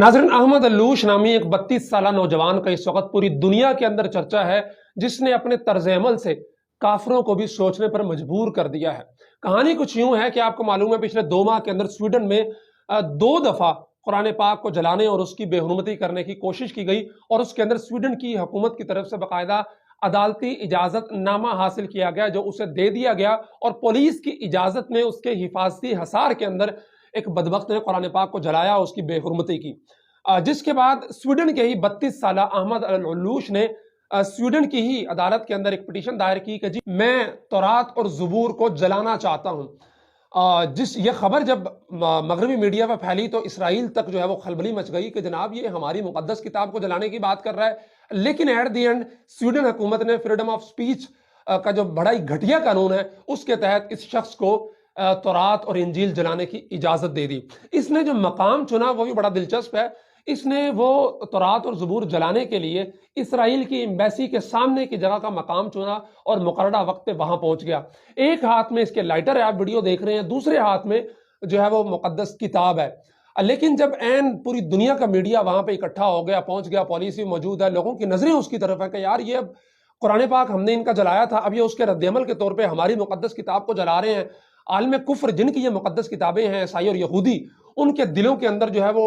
नाज़रीन, अहमद अल्लूश नामी एक 32 साला नौजवान का इस वक्त पूरी दुनिया के अंदर चर्चा है, जिसने अपने तर्ज अमल से काफिरों को भी सोचने पर मजबूर कर दिया है। कहानी कुछ यूं है कि आपको मालूम है पिछले 2 माह के अंदर स्वीडन में 2 दफा कुरान पाक को जलाने और उसकी बेहुरमती करने की कोशिश की गई और उसके अंदर स्वीडन की हुकूमत की तरफ से बाकायदा अदालती इजाजत नामा हासिल किया गया, जो उसे दे दिया गया और पुलिस की इजाजत में उसके हिफाजती हसार के अंदर एक बदबख्त ने कुरान पाक को जलाया, उसकी बेहुरमती की। जिसके बाद स्वीडन के ही 32 साला अहमद अल-उल्लूश ने स्वीडन की ही अदालत के अंदर एक पिटीशन दायर की कि जी मैं तौरात और ज़बूर को जलाना चाहता हूं। ये खबर जब मगरबी मीडिया पर फैली तो इसराइल तक जो है वो खलबली मच गई कि जनाब ये हमारी मुकद्दस किताब को जलाने की बात कर रहा है। लेकिन एट द एंड स्वीडन हुकूमत ने फ्रीडम ऑफ स्पीच का जो बड़ा ही घटिया कानून है उसके तहत इस शख्स को तौरात और इंजील जलाने की इजाजत दे दी। इसने जो मकाम चुना वो भी बड़ा दिलचस्प है। इसने वो तौरात और ज़बूर जलाने के लिए इसराइल की एम्बेसी के सामने की जगह का मकाम चुना और मुकर्ररा वक्त पे वहां पहुंच गया। एक हाथ में इसके लाइटर है, आप वीडियो देख रहे हैं, दूसरे हाथ में जो है वो मुकद्दस किताब है। लेकिन जब एन पूरी दुनिया का मीडिया वहां पे इकट्ठा हो गया, पहुंच गया, पुलिस भी मौजूद है, लोगों की नजरें उसकी तरफ है कि यार ये अब कुरान पाक हमने इनका जलाया था, अब ये उसके रद्दअमल के तौर पर हमारी मुकद्दस किताब को जला रहे हैं। आलम कुफ्र जिनकी ये मुकद्दस किताबें हैं, ईसाई और यहूदी, उनके दिलों के अंदर जो है वो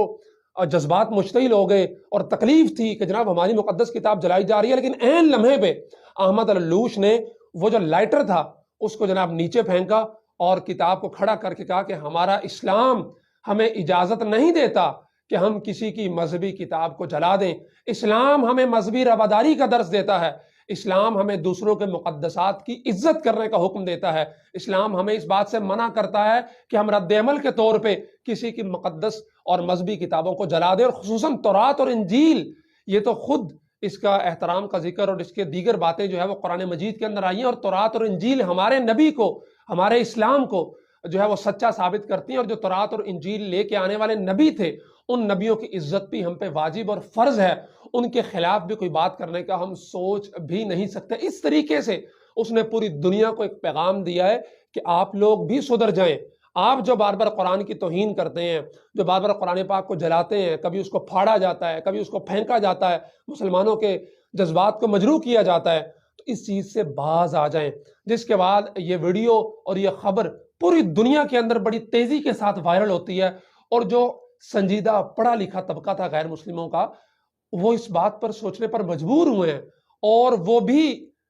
जज्बात मुश्तइल हो गए और तकलीफ थी कि जनाब हमारी मुकद्दस किताब जलाई जा रही है। लेकिन ऐन लम्हे पे अहमद अल-उल्लूश ने वो जो लाइटर था उसको जनाब नीचे फेंका और किताब को खड़ा करके कहा कि हमारा इस्लाम हमें इजाजत नहीं देता कि हम किसी की मजहबी किताब को जला दें। इस्लाम हमें मजहबी रवादारी का दर्स देता है। इस्लाम हमें दूसरों के मुकद्दसात की इज्जत करने का हुक्म देता है। इस्लाम हमें इस बात से मना करता है कि हम रद्द-ए-अमल के तौर पे किसी की मुकद्दस और मजहबी किताबों को जला दें, और खुसूसन तौरात और इंजील, ये तो खुद इसका एहतराम का जिक्र और इसके दीगर बातें जो है वो कुरान मजीद के अंदर आई हैं। और तौरात और इंजील हमारे नबी को, हमारे इस्लाम को जो है वो सच्चा साबित करती हैं। और जो तौरात और इंजील लेके आने वाले नबी थे, उन नबियों की इज्जत भी हम पे वाजिब और फर्ज है। उनके खिलाफ भी कोई बात करने का हम सोच भी नहीं सकते। इस तरीके से उसने पूरी दुनिया को एक पैगाम दिया है कि आप लोग भी सुधर जाएं। आप जो बार बार कुरान की तौहीन करते हैं, जो बार बार कुरान पाक को जलाते हैं, कभी उसको फाड़ा जाता है, कभी उसको फेंका जाता है, मुसलमानों के जज्बात को मजरूह किया जाता है, तो इस चीज से बाज आ जाएं। जिसके बाद ये वीडियो और ये खबर पूरी दुनिया के अंदर बड़ी तेजी के साथ वायरल होती है और जो संजीदा पढ़ा लिखा तबका था गैर मुस्लिमों का, वो इस बात पर सोचने पर मजबूर हुए हैं और वो भी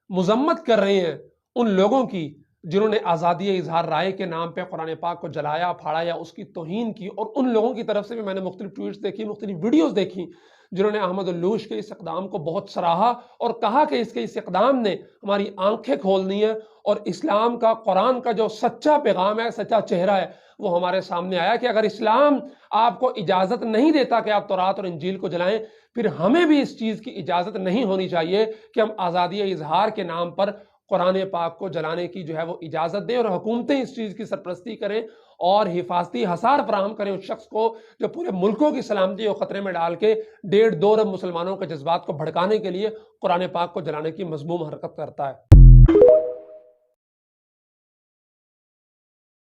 मुजम्मत कर रहे हैं उन लोगों की जिन्होंने आज़ादी इजहार राय के नाम पे कुरान पाक को जलाया, फाड़ा या उसकी तौहीन की। और उन लोगों की तरफ से भी मैंने मुख्तलिफ ट्वीट्स देखी, मुख्तलिफ वीडियोस देखी, जिन्होंने अहमद उल्लूश के इस इक़दाम को बहुत सराहा और कहा कि इसके इस इक़दाम ने हमारी आंखें खोलनी है और इस्लाम का, कुरान का जो सच्चा पैगाम है, सच्चा चेहरा है, वो हमारे सामने आया कि अगर इस्लाम आपको इजाजत नहीं देता कि आप तौरात और इंजील को जलाएं, फिर हमें भी इस चीज की इजाजत नहीं होनी चाहिए कि हम आज़ादी इजहार के नाम पर कुरान पाक को जलाने की जो है वो इजाजत दें और हुकूमतें इस चीज की सरपरस्ती करें और हिफाजती हसार फराहम करें उस शख्स को जो पूरे मुल्कों की सलामती और खतरे में डाल के 1.5-2 अरब मुसलमानों के जज्बात को भड़काने के लिए कुरान पाक को जलाने की मज़मूम हरकत करता है।